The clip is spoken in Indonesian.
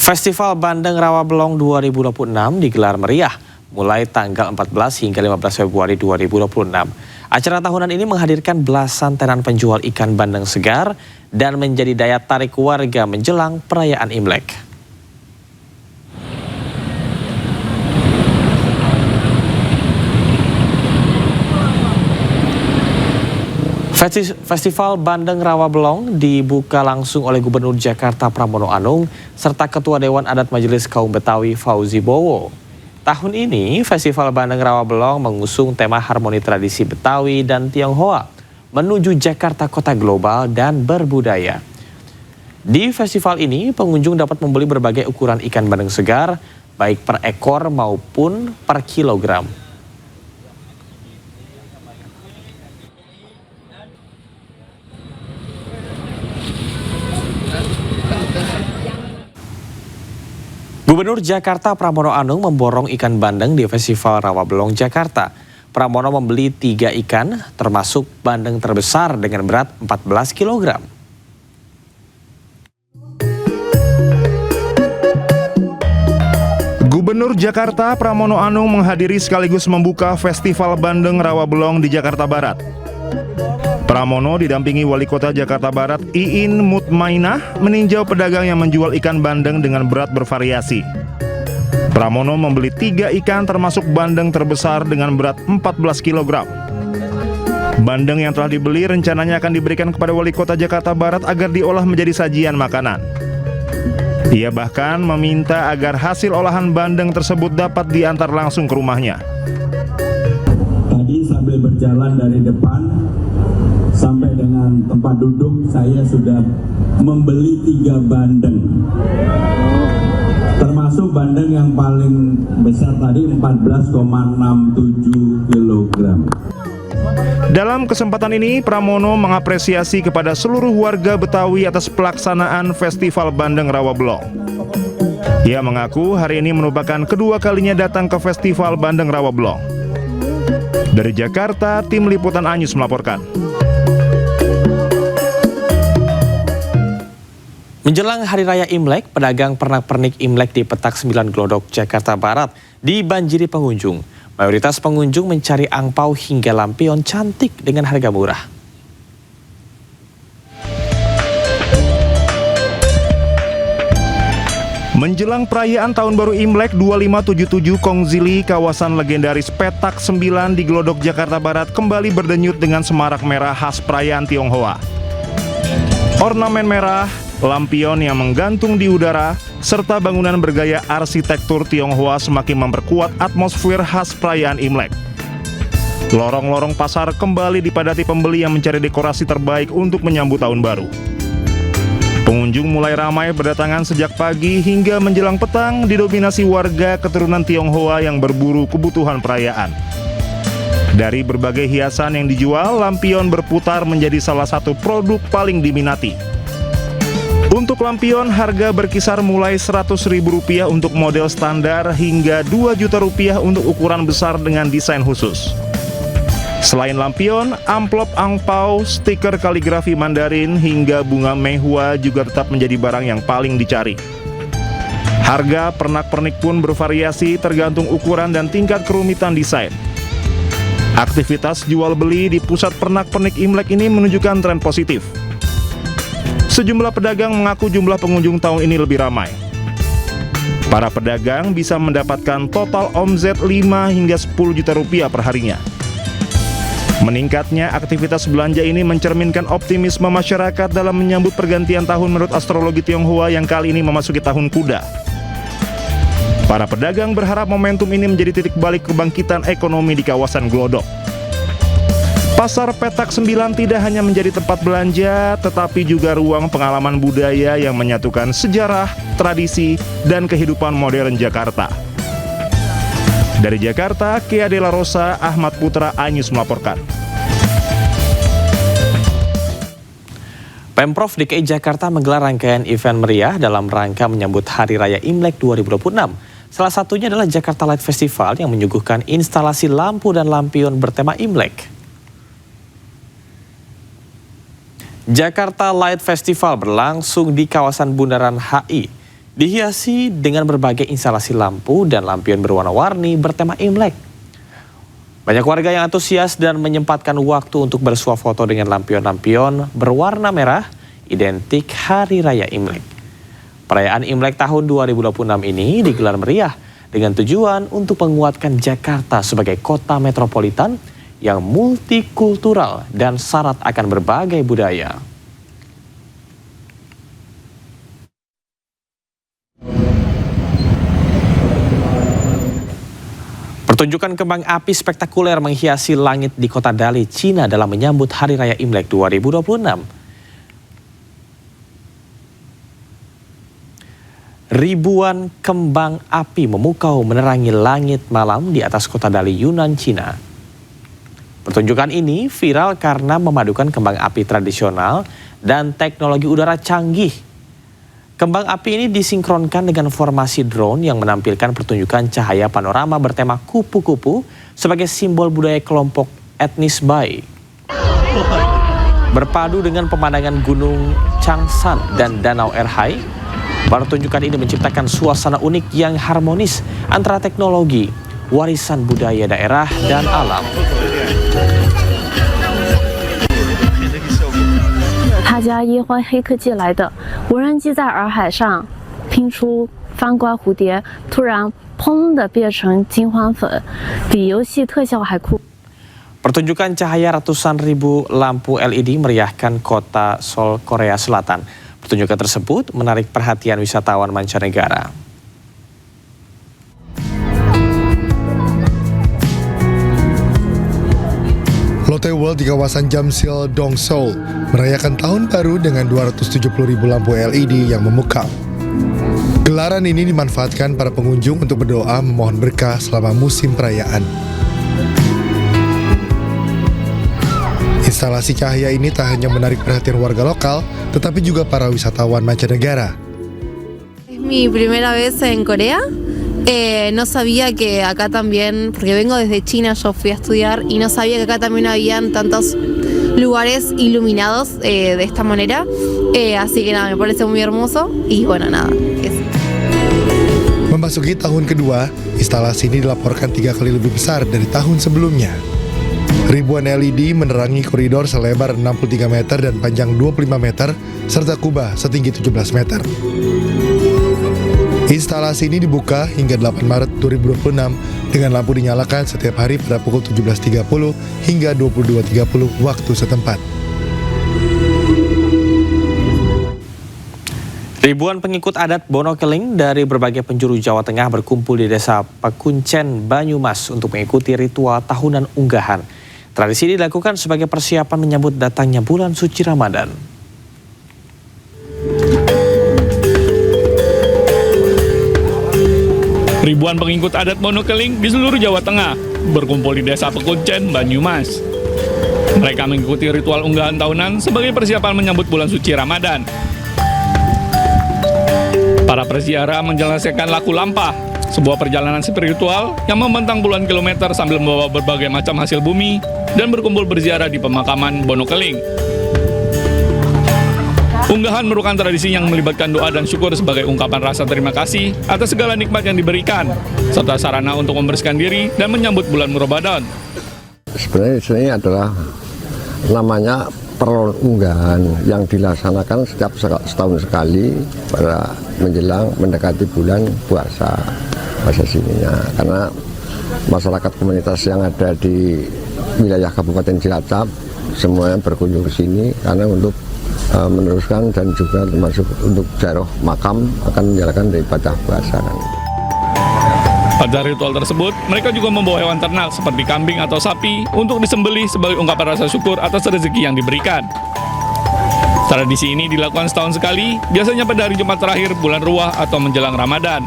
Festival Bandeng Rawabelong 2026 digelar meriah mulai tanggal 14 hingga 15 Februari 2026. Acara tahunan ini menghadirkan belasan tenan penjual ikan bandeng segar dan menjadi daya tarik warga menjelang perayaan Imlek. Festival Bandeng Rawabelong dibuka langsung oleh Gubernur Jakarta Pramono Anung serta Ketua Dewan Adat Majelis Kaum Betawi Fauzi Bowo. Tahun ini, Festival Bandeng Rawabelong mengusung tema harmoni tradisi Betawi dan Tionghoa menuju Jakarta Kota Global dan Berbudaya. Di festival ini, pengunjung dapat membeli berbagai ukuran ikan bandeng segar, baik per ekor maupun per kilogram. Gubernur Jakarta Pramono Anung memborong ikan bandeng di Festival Rawabelong Jakarta. Pramono membeli 3 ikan, termasuk bandeng terbesar dengan berat 14 kg. Gubernur Jakarta Pramono Anung menghadiri sekaligus membuka Festival Bandeng Rawabelong di Jakarta Barat. Pramono didampingi Wali Kota Jakarta Barat Iin Mutmainah meninjau pedagang yang menjual ikan bandeng dengan berat bervariasi. Pramono membeli 3 ikan termasuk bandeng terbesar dengan berat 14 kg. Bandeng yang telah dibeli rencananya akan diberikan kepada Wali Kota Jakarta Barat agar diolah menjadi sajian makanan. Ia bahkan meminta agar hasil olahan bandeng tersebut dapat diantar langsung ke rumahnya. Tadi sambil berjalan dari depan sampai dengan tempat duduk, saya sudah membeli 3 bandeng. Termasuk bandeng yang paling besar tadi 14,67 kg. Dalam kesempatan ini, Pramono mengapresiasi kepada seluruh warga Betawi atas pelaksanaan Festival Bandeng Rawabelong. Ia mengaku hari ini merupakan kedua kalinya datang ke Festival Bandeng Rawabelong. Dari Jakarta, tim liputan Anyus melaporkan. Menjelang Hari Raya Imlek, pedagang pernak-pernik Imlek di Petak 9 Glodok, Jakarta Barat dibanjiri pengunjung. Mayoritas pengunjung mencari angpau hingga lampion cantik dengan harga murah. Menjelang perayaan Tahun Baru Imlek 2577 Kongzili, kawasan legendaris Petak 9 di Glodok, Jakarta Barat kembali berdenyut dengan semarak merah khas perayaan Tionghoa. Ornamen merah, lampion yang menggantung di udara, serta bangunan bergaya arsitektur Tionghoa semakin memperkuat atmosfer khas perayaan Imlek. Lorong-lorong pasar kembali dipadati pembeli yang mencari dekorasi terbaik untuk menyambut tahun baru. Pengunjung mulai ramai berdatangan sejak pagi hingga menjelang petang, didominasi warga keturunan Tionghoa yang berburu kebutuhan perayaan. Dari berbagai hiasan yang dijual, lampion berputar menjadi salah satu produk paling diminati. Untuk lampion, harga berkisar mulai Rp100.000 untuk model standar hingga Rp2.000.000 untuk ukuran besar dengan desain khusus. Selain lampion, amplop angpau, stiker kaligrafi Mandarin hingga bunga mehua juga tetap menjadi barang yang paling dicari. Harga pernak-pernik pun bervariasi tergantung ukuran dan tingkat kerumitan desain. Aktivitas jual beli di pusat pernak-pernik Imlek ini menunjukkan tren positif. Sejumlah pedagang mengaku jumlah pengunjung tahun ini lebih ramai. Para pedagang bisa mendapatkan total omzet 5 hingga 10 juta rupiah per harinya. Meningkatnya aktivitas belanja ini mencerminkan optimisme masyarakat dalam menyambut pergantian tahun menurut astrologi Tionghoa yang kali ini memasuki tahun kuda. Para pedagang berharap momentum ini menjadi titik balik kebangkitan ekonomi di kawasan Glodok. Pasar Petak 9 tidak hanya menjadi tempat belanja, tetapi juga ruang pengalaman budaya yang menyatukan sejarah, tradisi, dan kehidupan modern Jakarta. Dari Jakarta, Kia Dela Rosa, Ahmad Putra, Anyus melaporkan. Pemprov DKI Jakarta menggelar rangkaian event meriah dalam rangka menyambut Hari Raya Imlek 2026. Salah satunya adalah Jakarta Light Festival yang menyuguhkan instalasi lampu dan lampion bertema Imlek. Jakarta Light Festival berlangsung di kawasan Bundaran HI. dihiasi dengan berbagai instalasi lampu dan lampion berwarna-warni bertema Imlek. Banyak warga yang antusias dan menyempatkan waktu untuk bersuah foto dengan lampion-lampion berwarna merah identik Hari Raya Imlek. Perayaan Imlek tahun 2026 ini digelar meriah dengan tujuan untuk menguatkan Jakarta sebagai kota metropolitan yang multikultural dan syarat akan berbagai budaya. Pertunjukan kembang api spektakuler menghiasi langit di kota Dali, Cina dalam menyambut Hari Raya Imlek 2026. Ribuan kembang api memukau menerangi langit malam di atas kota Dali, Yunan, Cina. Pertunjukan ini viral karena memadukan kembang api tradisional dan teknologi udara canggih. Kembang api ini disinkronkan dengan formasi drone yang menampilkan pertunjukan cahaya panorama bertema kupu-kupu sebagai simbol budaya kelompok etnis Bai. Berpadu dengan pemandangan Gunung Changshan dan Danau Erhai, pertunjukan ini menciptakan suasana unik yang harmonis antara teknologi, warisan budaya daerah, dan alam. 他家耶欢黑科技来的，无人机在洱海上拼出翻瓜蝴蝶，突然砰的变成金黄粉，比游戏特效还酷。 Pertunjukan cahaya ratusan ribu lampu LED meriahkan kota Seoul, Korea Selatan. Pertunjukan tersebut menarik perhatian wisatawan mancanegara. Lotte World di kawasan Jamsil, Dong, Seoul merayakan tahun baru dengan 270.000 lampu LED yang memukau. Gelaran ini dimanfaatkan para pengunjung untuk berdoa memohon berkah selama musim perayaan. Instalasi cahaya ini tak hanya menarik perhatian warga lokal, tetapi juga para wisatawan mancanegara. Es mi primera vez en Corea. No sabía que acá también, porque vengo desde China, yo fui a estudiar y no sabía que acá también habían tantos lugares iluminados de esta manera. Así que nada, me parece muy hermoso y bueno, nada. Eso. Memasuki tahun kedua, instalasi ini dilaporkan 3 kali lebih besar dari tahun sebelumnya. Ribuan LED menerangi koridor selebar 63 meter dan panjang 25 meter, serta kubah setinggi 17 meter. Instalasi ini dibuka hingga 8 Maret 2026 dengan lampu dinyalakan setiap hari pada pukul 17.30 hingga 22.30 waktu setempat. Ribuan pengikut adat Bonokeling dari berbagai penjuru Jawa Tengah berkumpul di Desa Pekuncen, Banyumas untuk mengikuti ritual tahunan unggahan. Tradisi ini dilakukan sebagai persiapan menyambut datangnya bulan suci Ramadan. Ribuan pengikut adat Bonokeling di seluruh Jawa Tengah berkumpul di Desa Pekuncen, Banyumas. Mereka mengikuti ritual unggahan tahunan sebagai persiapan menyambut bulan suci Ramadan. Para perziarah menjelaskan laku lampah, sebuah perjalanan spiritual yang membentang puluhan kilometer sambil membawa berbagai macam hasil bumi dan berkumpul berziarah di pemakaman Bonokeling. Unggahan merupakan tradisi yang melibatkan doa dan syukur sebagai ungkapan rasa terima kasih atas segala nikmat yang diberikan, serta sarana untuk membersihkan diri dan menyambut bulan Ramadan. Sebenarnya di sini adalah namanya perunggahan yang dilaksanakan setiap setahun sekali pada menjelang mendekati bulan puasa sininya, karena masyarakat komunitas yang ada di wilayah Kabupaten Cilacap semuanya berkunjung ke sini karena untuk meneruskan dan juga termasuk untuk ziarah makam akan menjalankan ibadah puasa. Pada ritual tersebut, mereka juga membawa hewan ternak seperti kambing atau sapi untuk disembelih sebagai ungkapan rasa syukur atas rezeki yang diberikan. Tradisi ini dilakukan setahun sekali, biasanya pada hari Jumat terakhir bulan Ruah atau menjelang Ramadan.